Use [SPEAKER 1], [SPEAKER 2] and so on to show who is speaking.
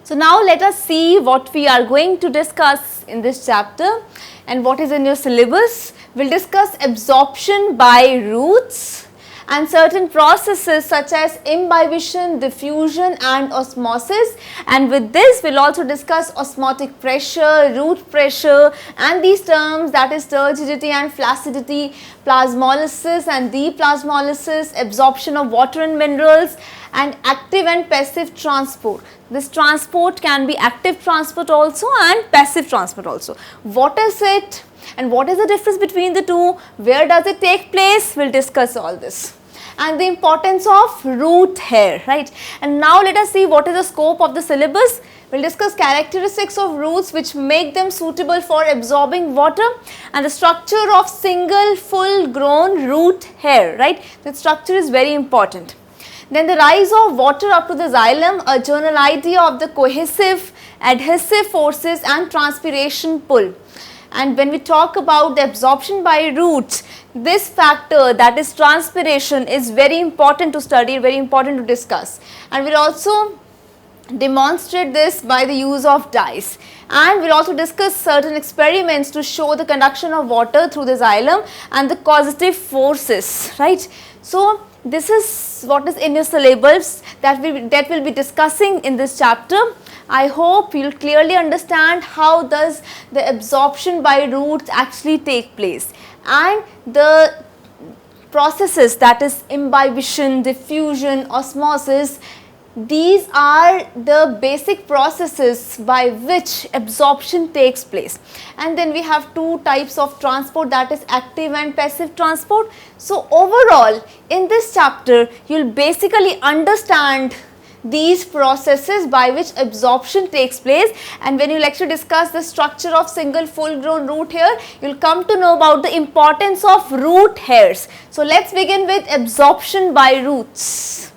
[SPEAKER 1] So now let us see what we are going to discuss in this chapter and what is in your syllabus. We will discuss absorption by roots and certain processes such as imbibition, diffusion and osmosis, and with this we will also discuss osmotic pressure, root pressure and these terms, that is turgidity and flaccidity, plasmolysis and deplasmolysis, absorption of water and minerals, and active and passive transport. This transport can be active transport also and passive transport also. What is it and what is the difference between the two? Where does it take place? We will discuss all this. And the importance of root hair, right? And now let us see what is the scope of the syllabus. We will discuss characteristics of roots which make them suitable for absorbing water and the structure of single full grown root hair, right? That structure is very important. Then the rise of water up to the xylem, a general idea of the cohesive, adhesive forces and transpiration pull. And when we talk about the absorption by roots, this factor, that is transpiration, is very important to study, very important to discuss. And we will also demonstrate this by the use of dyes. And we will also discuss certain experiments to show the conduction of water through the xylem and the causative forces, right. So this is what is in your syllabus that we will be discussing in this chapter. I hope you will clearly understand how does the absorption by roots actually take place and the processes, that is imbibition, diffusion, osmosis. These are the basic processes by which absorption takes place. And then we have two types of transport, that is active and passive transport. So overall in this chapter you will basically understand these processes by which absorption takes place, and when you will actually discuss the structure of single full grown root hair, you will come to know about the importance of root hairs. So let us begin with absorption by roots.